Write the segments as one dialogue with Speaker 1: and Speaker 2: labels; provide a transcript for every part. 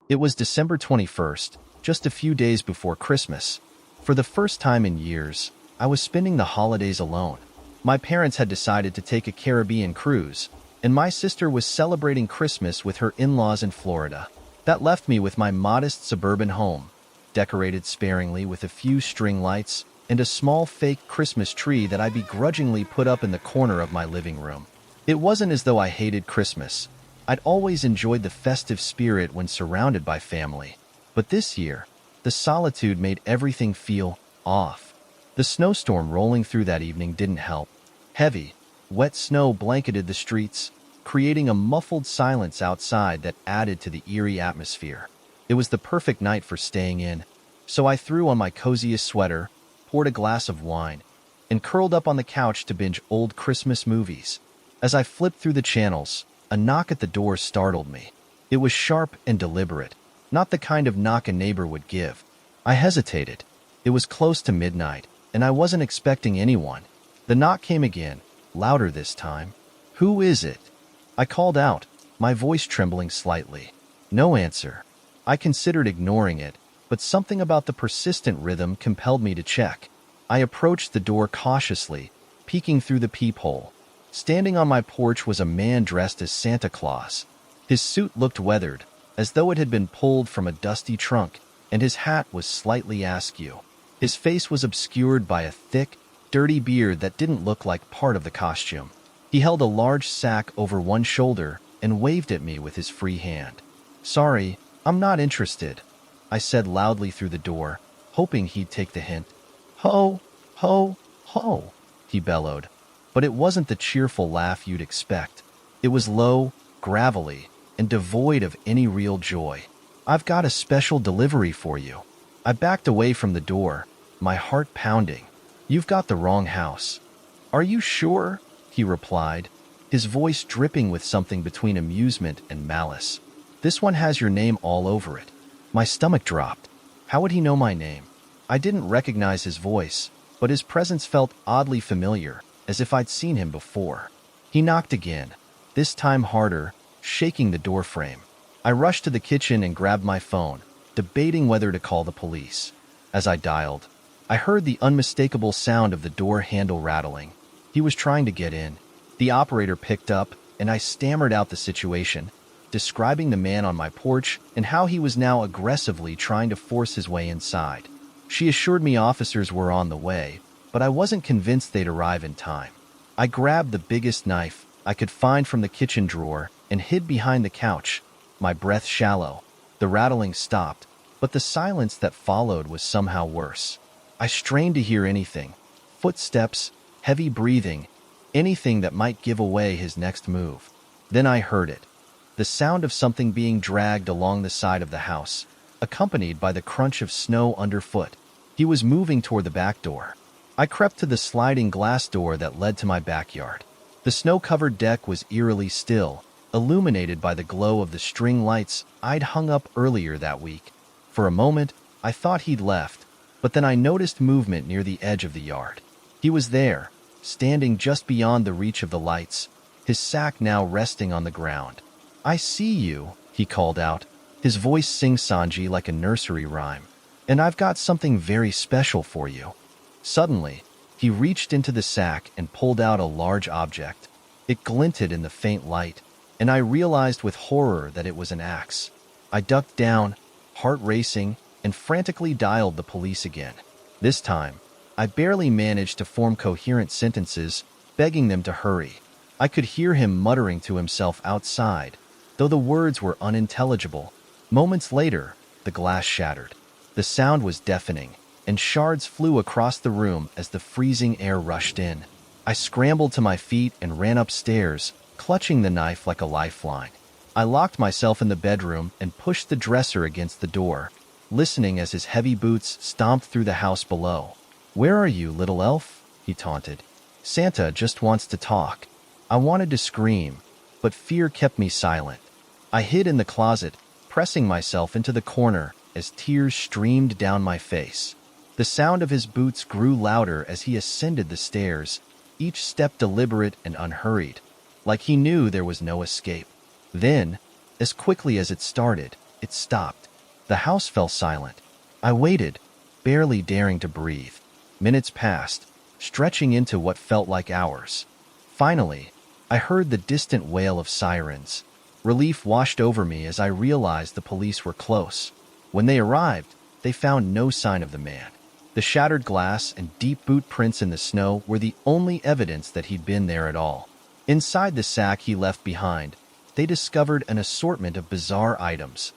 Speaker 1: It was December 21st, just a few days before Christmas. For the first time in years, I was spending the holidays alone. My parents had decided to take a Caribbean cruise, and my sister was celebrating Christmas with her in-laws in Florida. That left me with my modest suburban home, decorated sparingly with a few string lights and a small fake Christmas tree that I begrudgingly put up in the corner of my living room. It wasn't as though I hated Christmas. I'd always enjoyed the festive spirit when surrounded by family. But this year, the solitude made everything feel off. The snowstorm rolling through that evening didn't help. Heavy, wet snow blanketed the streets, creating a muffled silence outside that added to the eerie atmosphere. It was the perfect night for staying in, so I threw on my coziest sweater, poured a glass of wine, and curled up on the couch to binge old Christmas movies. As I flipped through the channels, a knock at the door startled me. It was sharp and deliberate, not the kind of knock a neighbor would give. I hesitated. It was close to midnight, and I wasn't expecting anyone. The knock came again, louder this time. "Who is it?" I called out, my voice trembling slightly. No answer. I considered ignoring it, but something about the persistent rhythm compelled me to check. I approached the door cautiously, peeking through the peephole. Standing on my porch was a man dressed as Santa Claus. His suit looked weathered, as though it had been pulled from a dusty trunk, and his hat was slightly askew. His face was obscured by a thick, dirty beard that didn't look like part of the costume. He held a large sack over one shoulder and waved at me with his free hand. "Sorry, I'm not interested," I said loudly through the door, hoping he'd take the hint. "Ho, ho, ho," he bellowed. But it wasn't the cheerful laugh you'd expect. It was low, gravelly, and devoid of any real joy. "I've got a special delivery for you." I backed away from the door, my heart pounding. "You've got the wrong house." "Are you sure?" he replied, his voice dripping with something between amusement and malice. "This one has your name all over it." My stomach dropped. How would he know my name? I didn't recognize his voice, but his presence felt oddly familiar, as if I'd seen him before. He knocked again, this time harder, shaking the doorframe. I rushed to the kitchen and grabbed my phone, debating whether to call the police. As I dialed, I heard the unmistakable sound of the door handle rattling. He was trying to get in. The operator picked up, and I stammered out the situation, describing the man on my porch and how he was now aggressively trying to force his way inside. She assured me officers were on the way, but I wasn't convinced they'd arrive in time. I grabbed the biggest knife I could find from the kitchen drawer and hid behind the couch, my breath shallow. The rattling stopped, but the silence that followed was somehow worse. I strained to hear anything: footsteps, heavy breathing, anything that might give away his next move. Then I heard it. The sound of something being dragged along the side of the house, accompanied by the crunch of snow underfoot. He was moving toward the back door. I crept to the sliding glass door that led to my backyard. The snow-covered deck was eerily still, illuminated by the glow of the string lights I'd hung up earlier that week. For a moment, I thought he'd left, but then I noticed movement near the edge of the yard. He was there, standing just beyond the reach of the lights, his sack now resting on the ground. "I see you," he called out, his voice sing-songy like a nursery rhyme. "And I've got something very special for you." Suddenly, he reached into the sack and pulled out a large object. It glinted in the faint light, and I realized with horror that it was an axe. I ducked down, heart racing, and frantically dialed the police again. This time, I barely managed to form coherent sentences, begging them to hurry. I could hear him muttering to himself outside, though the words were unintelligible. Moments later, the glass shattered. The sound was deafening, and shards flew across the room as the freezing air rushed in. I scrambled to my feet and ran upstairs, clutching the knife like a lifeline. I locked myself in the bedroom and pushed the dresser against the door, listening as his heavy boots stomped through the house below. "Where are you, little elf?" he taunted. "Santa just wants to talk." I wanted to scream, but fear kept me silent. I hid in the closet, pressing myself into the corner as tears streamed down my face. The sound of his boots grew louder as he ascended the stairs, each step deliberate and unhurried, like he knew there was no escape. Then, as quickly as it started, it stopped. The house fell silent. I waited, barely daring to breathe. Minutes passed, stretching into what felt like hours. Finally, I heard the distant wail of sirens. Relief washed over me as I realized the police were close. When they arrived, they found no sign of the man. The shattered glass and deep boot prints in the snow were the only evidence that he'd been there at all. Inside the sack he left behind, they discovered an assortment of bizarre items.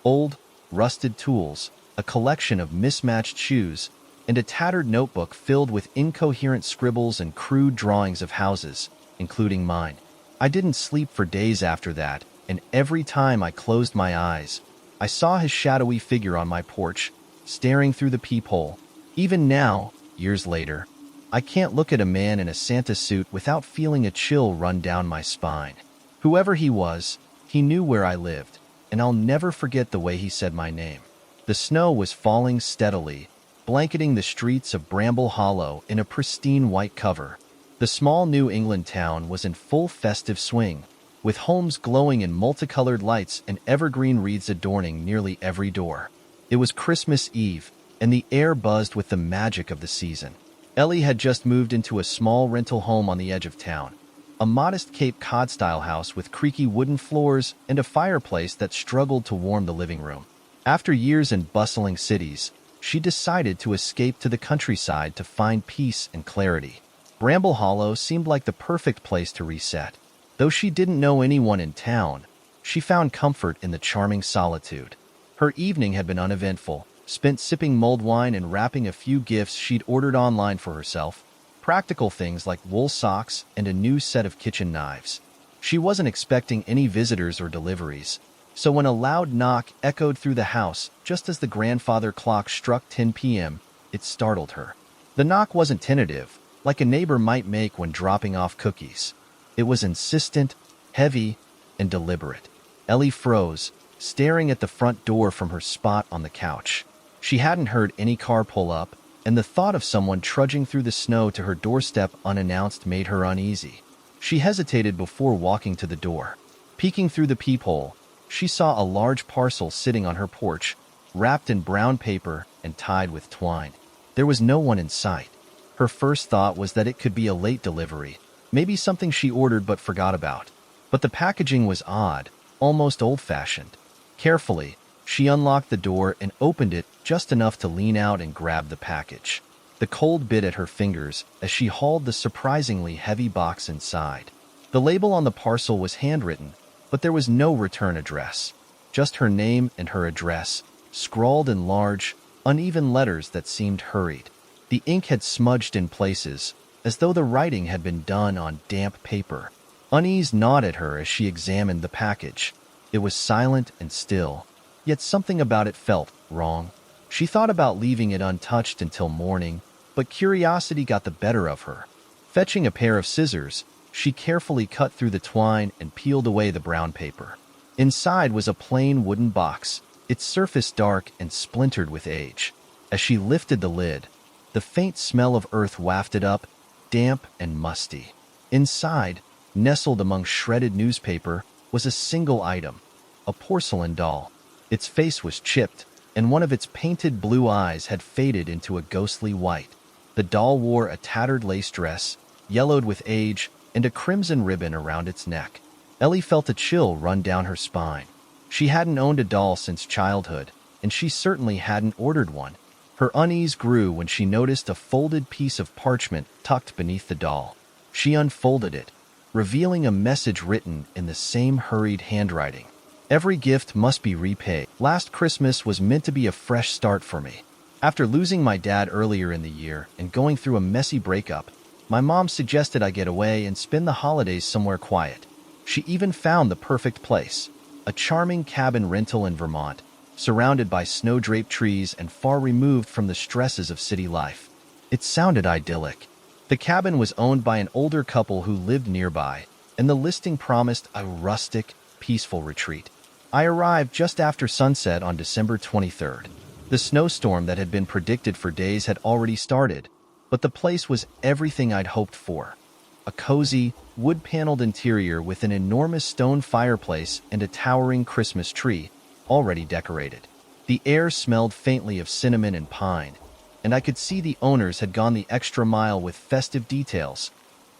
Speaker 1: Old, rusted tools, a collection of mismatched shoes, and a tattered notebook filled with incoherent scribbles and crude drawings of houses, including mine. I didn't sleep for days after that, and every time I closed my eyes, I saw his shadowy figure on my porch, staring through the peephole. Even now, years later, I can't look at a man in a Santa suit without feeling a chill run down my spine. Whoever he was, he knew where I lived, and I'll never forget the way he said my name. The snow was falling steadily, blanketing the streets of Bramble Hollow in a pristine white cover. The small New England town was in full festive swing, with homes glowing in multicolored lights and evergreen wreaths adorning nearly every door. It was Christmas Eve, and the air buzzed with the magic of the season. Ellie had just moved into a small rental home on the edge of town, a modest Cape Cod-style house with creaky wooden floors and a fireplace that struggled to warm the living room. After years in bustling cities, she decided to escape to the countryside to find peace and clarity. Bramble Hollow seemed like the perfect place to reset. Though she didn't know anyone in town, she found comfort in the charming solitude. Her evening had been uneventful, spent sipping mulled wine and wrapping a few gifts she'd ordered online for herself, practical things like wool socks and a new set of kitchen knives. She wasn't expecting any visitors or deliveries, so when a loud knock echoed through the house just as the grandfather clock struck 10 p.m., it startled her. The knock wasn't tentative, like a neighbor might make when dropping off cookies. It was insistent, heavy, and deliberate. Ellie froze, staring at the front door from her spot on the couch. She hadn't heard any car pull up, and the thought of someone trudging through the snow to her doorstep unannounced made her uneasy. She hesitated before walking to the door. Peeking through the peephole, she saw a large parcel sitting on her porch, wrapped in brown paper and tied with twine. There was no one in sight. Her first thought was that it could be a late delivery, maybe something she ordered but forgot about. But the packaging was odd, almost old-fashioned. Carefully, she unlocked the door and opened it just enough to lean out and grab the package. The cold bit at her fingers as she hauled the surprisingly heavy box inside. The label on the parcel was handwritten, but there was no return address. Just her name and her address, scrawled in large, uneven letters that seemed hurried. The ink had smudged in places, as though the writing had been done on damp paper. Unease gnawed at her as she examined the package. It was silent and still, yet something about it felt wrong. She thought about leaving it untouched until morning, but curiosity got the better of her. Fetching a pair of scissors, she carefully cut through the twine and peeled away the brown paper. Inside was a plain wooden box, its surface dark and splintered with age. As she lifted the lid, the faint smell of earth wafted up, damp and musty. Inside, nestled among shredded newspaper, was a single item, a porcelain doll. Its face was chipped, and one of its painted blue eyes had faded into a ghostly white. The doll wore a tattered lace dress, yellowed with age, and a crimson ribbon around its neck. Ellie felt a chill run down her spine. She hadn't owned a doll since childhood, and she certainly hadn't ordered one. Her unease grew when she noticed a folded piece of parchment tucked beneath the doll. She unfolded it, revealing a message written in the same hurried handwriting. Every gift must be repaid. Last Christmas was meant to be a fresh start for me. After losing my dad earlier in the year and going through a messy breakup, my mom suggested I get away and spend the holidays somewhere quiet. She even found the perfect place, a charming cabin rental in Vermont, surrounded by snow-draped trees and far removed from the stresses of city life. It sounded idyllic. The cabin was owned by an older couple who lived nearby, and the listing promised a rustic, peaceful retreat. I arrived just after sunset on December 23rd. The snowstorm that had been predicted for days had already started, but the place was everything I'd hoped for. A cozy, wood-paneled interior with an enormous stone fireplace and a towering Christmas tree, already decorated. The air smelled faintly of cinnamon and pine, and I could see the owners had gone the extra mile with festive details,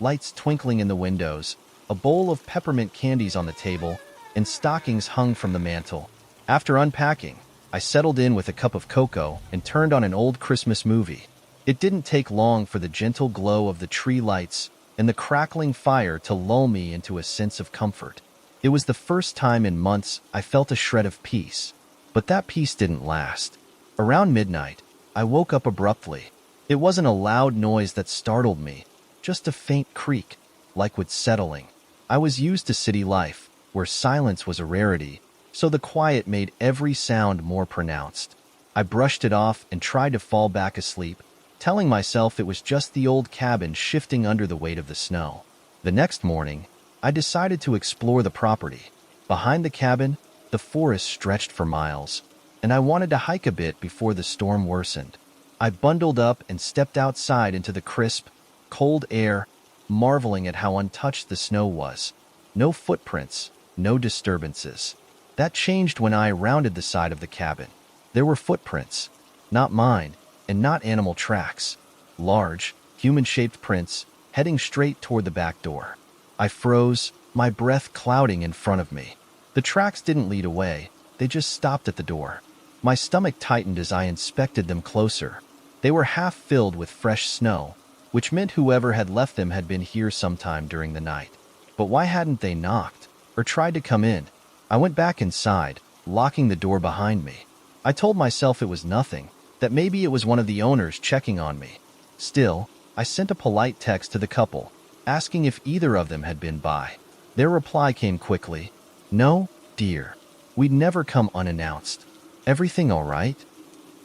Speaker 1: lights twinkling in the windows, a bowl of peppermint candies on the table, and stockings hung from the mantel. After unpacking, I settled in with a cup of cocoa and turned on an old Christmas movie. It didn't take long for the gentle glow of the tree lights and the crackling fire to lull me into a sense of comfort. It was the first time in months I felt a shred of peace, but that peace didn't last. Around midnight, I woke up abruptly. It wasn't a loud noise that startled me, just a faint creak, like wood settling. I was used to city life, where silence was a rarity, so the quiet made every sound more pronounced. I brushed it off and tried to fall back asleep, telling myself it was just the old cabin shifting under the weight of the snow. The next morning, I decided to explore the property. Behind the cabin, the forest stretched for miles, and I wanted to hike a bit before the storm worsened. I bundled up and stepped outside into the crisp, cold air, marveling at how untouched the snow was. No footprints, no disturbances. That changed when I rounded the side of the cabin. There were footprints, not mine, and not animal tracks. Large, human-shaped prints, heading straight toward the back door. I froze, my breath clouding in front of me. The tracks didn't lead away, they just stopped at the door. My stomach tightened as I inspected them closer. They were half filled with fresh snow, which meant whoever had left them had been here sometime during the night. But why hadn't they knocked, or tried to come in? I went back inside, locking the door behind me. I told myself it was nothing, that maybe it was one of the owners checking on me. Still, I sent a polite text to the couple, asking if either of them had been by. Their reply came quickly. "No, dear. We'd never come unannounced. Everything all right?"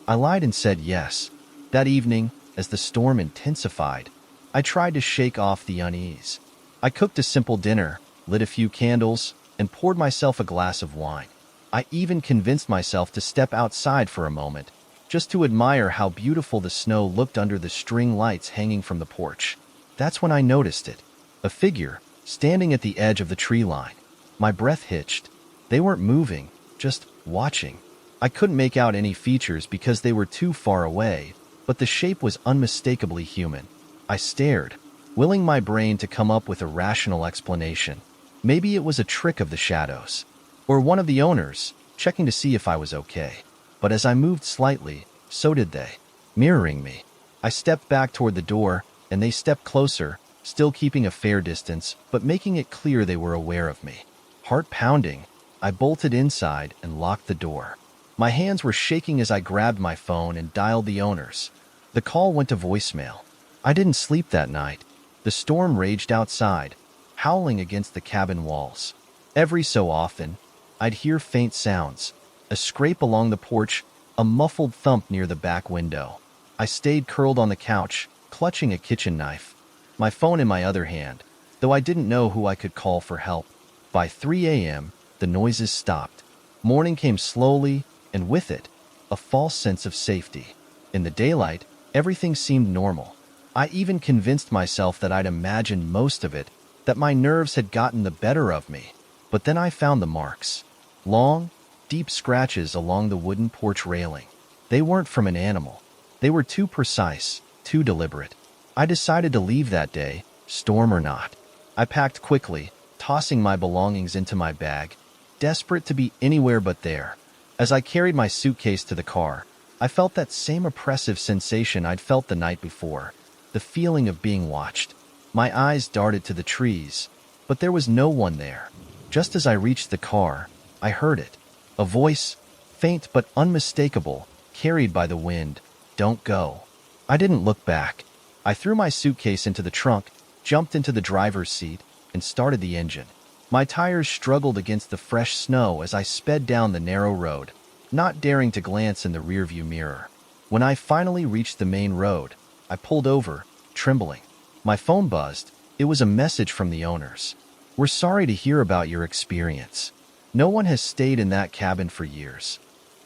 Speaker 1: I lied and said yes. That evening, as the storm intensified, I tried to shake off the unease. I cooked a simple dinner, lit a few candles, and poured myself a glass of wine. I even convinced myself to step outside for a moment, just to admire how beautiful the snow looked under the string lights hanging from the porch. That's when I noticed it. A figure, standing at the edge of the tree line. My breath hitched. They weren't moving, just watching. I couldn't make out any features because they were too far away, but the shape was unmistakably human. I stared, willing my brain to come up with a rational explanation. Maybe it was a trick of the shadows, or one of the owners, checking to see if I was okay. But as I moved slightly, so did they, mirroring me. I stepped back toward the door, and they stepped closer, still keeping a fair distance, but making it clear they were aware of me. Heart pounding, I bolted inside and locked the door. My hands were shaking as I grabbed my phone and dialed the owners. The call went to voicemail. I didn't sleep that night. The storm raged outside, howling against the cabin walls. Every so often, I'd hear faint sounds, a scrape along the porch, a muffled thump near the back window. I stayed curled on the couch, clutching a kitchen knife, my phone in my other hand, though I didn't know who I could call for help. By 3 a.m., the noises stopped. Morning came slowly, and with it, a false sense of safety. In the daylight, everything seemed normal. I even convinced myself that I'd imagined most of it, that my nerves had gotten the better of me. But then I found the marks. Long, deep scratches along the wooden porch railing. They weren't from an animal. They were too precise, too deliberate. I decided to leave that day, storm or not. I packed quickly, tossing my belongings into my bag, desperate to be anywhere but there. As I carried my suitcase to the car, I felt that same oppressive sensation I'd felt the night before, the feeling of being watched. My eyes darted to the trees, but there was no one there. Just as I reached the car, I heard it. A voice, faint but unmistakable, carried by the wind. "Don't go." I didn't look back. I threw my suitcase into the trunk, jumped into the driver's seat, and started the engine. My tires struggled against the fresh snow as I sped down the narrow road, not daring to glance in the rearview mirror. When I finally reached the main road, I pulled over, trembling. My phone buzzed. It was a message from the owners. "We're sorry to hear about your experience. No one has stayed in that cabin for years."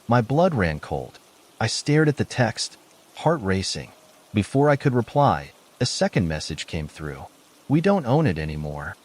Speaker 1: My blood ran cold. I stared at the text, heart racing. Before I could reply, a second message came through. "We don't own it anymore."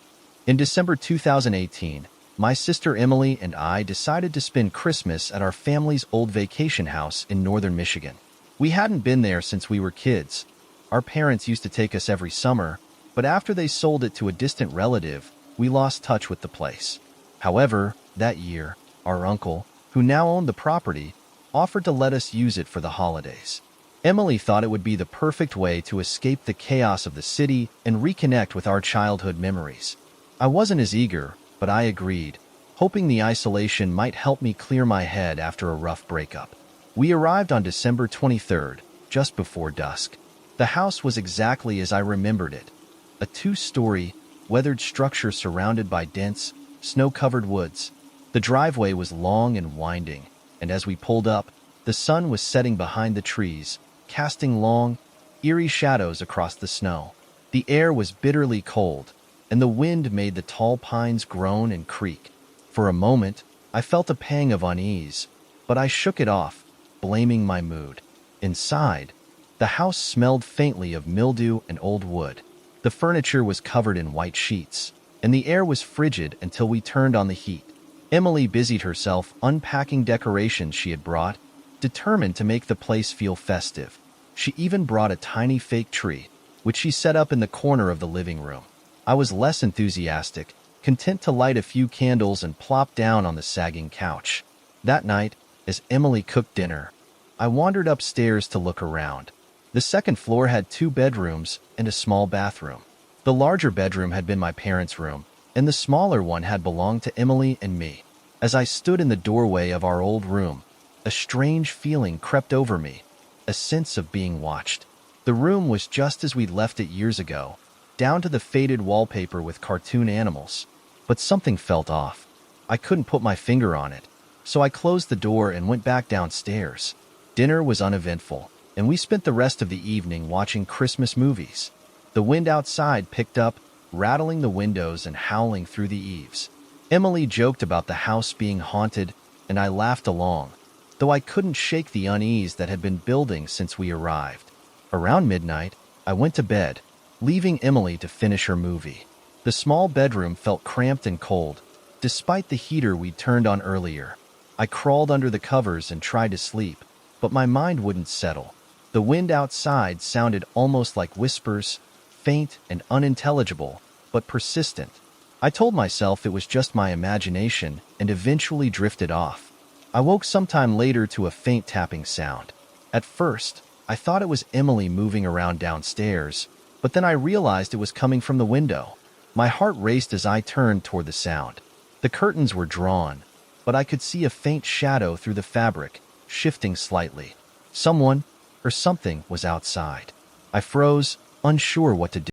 Speaker 1: In December 2018, My sister Emily and I decided to spend Christmas at our family's old vacation house in northern Michigan. We hadn't been there since we were kids. Our parents used to take us every summer, but after they sold it to a distant relative, we lost touch with the place. However, that year, our uncle, who now owned the property, offered to let us use it for the holidays. Emily thought it would be the perfect way to escape the chaos of the city and reconnect with our childhood memories. I wasn't as eager, but I agreed, hoping the isolation might help me clear my head after a rough breakup. We arrived on December 23rd, just before dusk. The house was exactly as I remembered it. A two-story, weathered structure surrounded by dense, snow-covered woods. The driveway was long and winding, and as we pulled up, the sun was setting behind the trees, casting long, eerie shadows across the snow. The air was bitterly cold, and the wind made the tall pines groan and creak. For a moment, I felt a pang of unease, but I shook it off, blaming my mood. Inside, the house smelled faintly of mildew and old wood. The furniture was covered in white sheets, and the air was frigid until we turned on the heat. Emily busied herself unpacking decorations she had brought, determined to make the place feel festive. She even brought a tiny fake tree, which she set up in the corner of the living room. I was less enthusiastic, content to light a few candles and plop down on the sagging couch. That night, as Emily cooked dinner, I wandered upstairs to look around. The second floor had 2 bedrooms and a small bathroom. The larger bedroom had been my parents' room, and the smaller one had belonged to Emily and me. As I stood in the doorway of our old room, a strange feeling crept over me, a sense of being watched. The room was just as we'd left it years ago, down to the faded wallpaper with cartoon animals. But something felt off. I couldn't put my finger on it, so I closed the door and went back downstairs. Dinner was uneventful, and we spent the rest of the evening watching Christmas movies. The wind outside picked up, rattling the windows and howling through the eaves. Emily joked about the house being haunted, and I laughed along, though I couldn't shake the unease that had been building since we arrived. Around midnight, I went to bed, leaving Emily to finish her movie. The small bedroom felt cramped and cold, despite the heater we'd turned on earlier. I crawled under the covers and tried to sleep, but my mind wouldn't settle. The wind outside sounded almost like whispers, faint and unintelligible, but persistent. I told myself it was just my imagination and eventually drifted off. I woke sometime later to a faint tapping sound. At first, I thought it was Emily moving around downstairs, but then I realized it was coming from the window. My heart raced as I turned toward the sound. The curtains were drawn, but I could see a faint shadow through the fabric, shifting slightly. Someone, or something, was outside. I froze, unsure what to do.